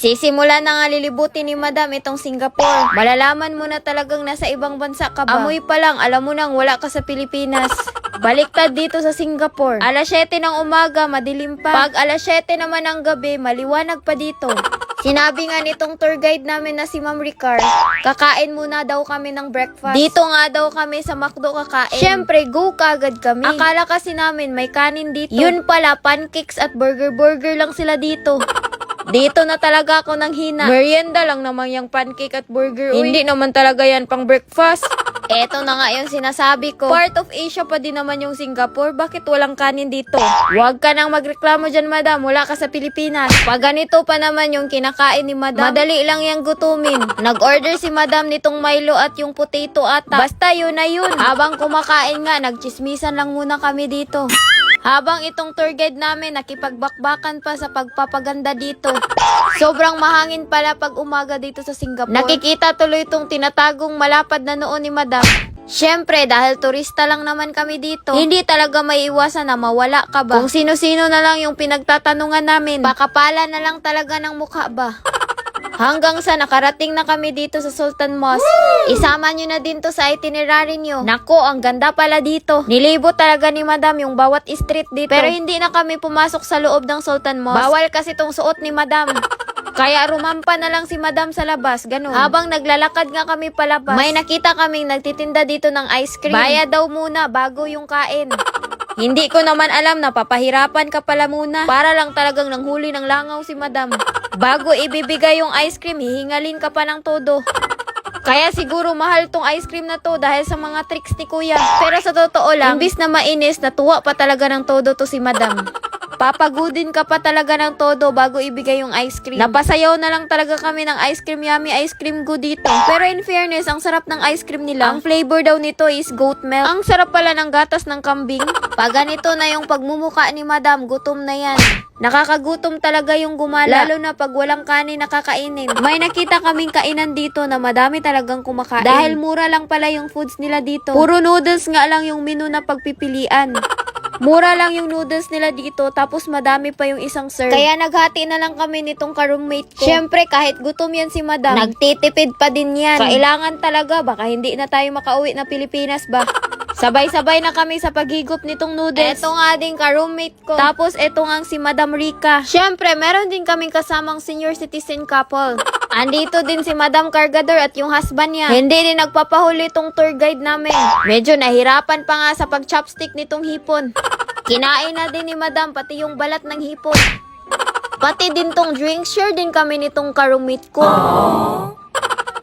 Sisimulan na nga lilibutin ni Madam itong Singapore. Malalaman mo na talagang nasa ibang bansa ka ba. Amoy pa lang, alam mo nang wala ka sa Pilipinas. Baliktad dito sa Singapore. Alas 7 ng umaga, madilim pa. Pag alas 7 naman ng gabi, maliwanag pa dito. Sinabi nga nitong tour guide namin na si Ma'am Ricar, kakain muna daw kami ng breakfast. Dito nga daw kami sa McDo kakain. Syempre, go kagad kami. Akala kasi namin may kanin dito. Yun pala, pancakes at burger lang sila dito. Dito na talaga ako nang hina. Merienda lang naman yung pancake at burger. Uy. Hindi naman talaga yan pang breakfast. Eto na nga yung sinasabi ko. Part of Asia pa din naman yung Singapore. Bakit walang kanin dito? Huwag ka nang magreklamo dyan, Madam. Wala ka sa Pilipinas. Pag ganito pa naman yung kinakain ni Madam, madali lang yung gutumin. Nag-order si Madam nitong Milo at yung potato ata. Basta yun na yun. Habang kumakain nga, nagchismisan lang muna kami dito. Habang itong tour guide namin nakipagbakbakan pa sa pagpapaganda dito. Sobrang mahangin pala pag umaga dito sa Singapore. Nakikita tuloy itong tinatagong malapad na noon ni Madam. Syempre, dahil turista lang naman kami dito, hindi talaga may iwasan na mawala ka ba. Kung sino-sino na lang yung pinagtatanungan namin, pakapala na lang talaga ng mukha ba. Hanggang sa nakarating na kami dito sa Sultan Mosque. Isama nyo na din to sa itinerary nyo. Nako, ang ganda pala dito. Nilibot talaga ni Madam yung bawat street dito. Pero hindi na kami pumasok sa loob ng Sultan Mosque. Bawal kasi tong suot ni Madam. Kaya rumampa na lang si Madam sa labas, ganun. Habang naglalakad nga kami palabas, may nakita kaming nagtitinda dito ng ice cream. Bayad daw muna bago yung kain. Hindi ko naman alam na papahirapan ka pala muna. Para lang talagang nanghuli ng langaw si Madam. Bago ibibigay yung ice cream, hihingalin ka pa ng todo. Kaya siguro mahal tong ice cream na to dahil sa mga tricks ni Kuya. Pero sa totoo lang, imbis na mainis, natuwa pa talaga ng todo to si Madam. Papagudin ka pa talaga ng todo bago ibigay yung ice cream. Napasayaw na lang talaga kami ng ice cream yummy, ice cream go dito. Pero in fairness, ang sarap ng ice cream nila. Ang flavor daw nito is goat milk. Ang sarap pala ng gatas ng kambing. Pag ganito na yung pagmumuka ni Madam, gutom na yan. Nakakagutom talaga yung gumala. Lalo na pag walang kanin nakakainin. May nakita kaming kainan dito na madami talagang kumakain. Dahil mura lang pala yung foods nila dito. Puro noodles nga lang yung menu na pagpipilian. Mura lang yung noodles nila dito, tapos madami pa yung isang serve. Kaya naghati na lang kami nitong ka-roommate ko. Syempre, kahit gutom yan si Madam, nagtitipid pa din yan. Kailangan talaga, baka hindi na tayo makauwi na Pilipinas ba? Sabay-sabay na kami sa paghigop nitong noodles. Eto nga din ka-roommate ko. Tapos eto nga si Madam Rica. Syempre, meron din kaming kasamang senior citizen couple. Andito din si Madam Cargador at yung husband niya. Hindi din nagpapahuli tong tour guide namin. Medyo nahirapan pa nga sa pag-chopstick nitong hipon. Kinain na din ni Madam pati yung balat ng hipon. Pati din tong drinks, share din kami nitong ka-roommate ko.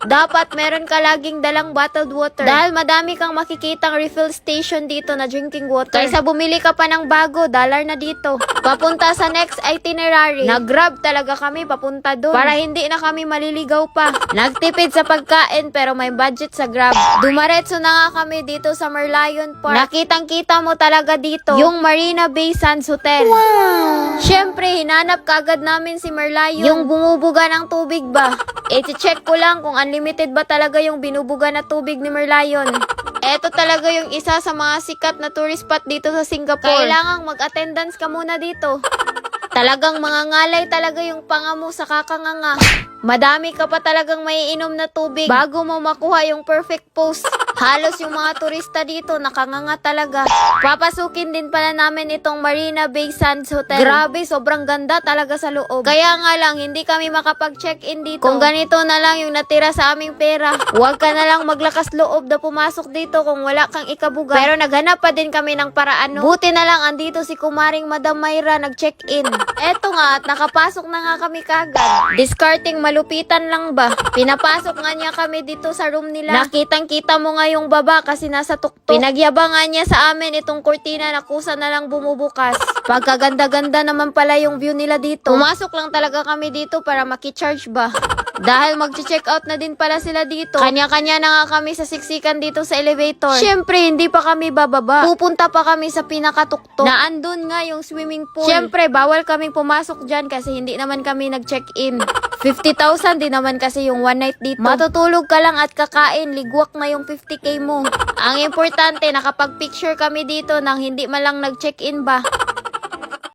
Dapat meron ka laging dalang bottled water. Dahil madami kang makikitang refill station dito na drinking water. Kaysa bumili ka pa ng bago, $1 na dito. Papunta sa next itinerary. Nag-grab talaga kami papunta doon. Para hindi na kami maliligaw pa. Nagtipid sa pagkain pero may budget sa grab. Dumaretso na nga kami dito sa Merlion Park. Nakitang-kita mo talaga dito yung Marina Bay Sands Hotel. Wow! Syempre, hinanap kagad namin si Merlion. Yung bumubuga ng tubig ba? I-check ko lang kung unlimited ba talaga yung binubuga na tubig ni Merlion. Eto talaga yung isa sa mga sikat na tourist spot dito sa Singapore. Kailangang mag-attendance ka muna dito. Talagang mga ngalay talaga yung panga mo sa kakanganga. Madami ka pa talagang maiinom na tubig bago mo makuha yung perfect pose. Halos yung mga turista dito nakanganga talaga. Papasukin din pala namin itong Marina Bay Sands Hotel. Grabe, sobrang ganda talaga sa loob. Kaya nga lang, hindi kami makapag-check-in dito. Kung ganito na lang yung natira sa aming pera, huwag ka na lang maglakas loob na pumasok dito kung wala kang ikabuga. Pero naghanap pa din kami ng paraan. Buti na lang andito si Kumaring Madam Mayra nag-check-in. Eto nga at nakapasok na nga kami kagad. Discarding malupitan lang ba? Pinapasok nga niya kami dito sa room nila. Nakitang-kita mo nga yung baba kasi nasa tuktok. Pinagyabangan niya sa amin itong kurtina na kusa na lang bumubukas. Pagkaganda-ganda naman pala yung view nila dito. Pumasok lang talaga kami dito para makicharge ba? Dahil mag-check out na din pala sila dito. Kanya-kanya na nga kami sa siksikan dito sa elevator. Syempre, hindi pa kami bababa. Pupunta pa kami sa pinakatuktok. Na andun nga yung swimming pool. Syempre, bawal kaming pumasok dyan kasi hindi naman kami nag-check-in. 50,000 din naman kasi yung one night dito. Matutulog ka lang at kakain, ligwak na yung 50k mo. Ang importante, nakapag-picture kami dito nang hindi man lang nag-check-in ba.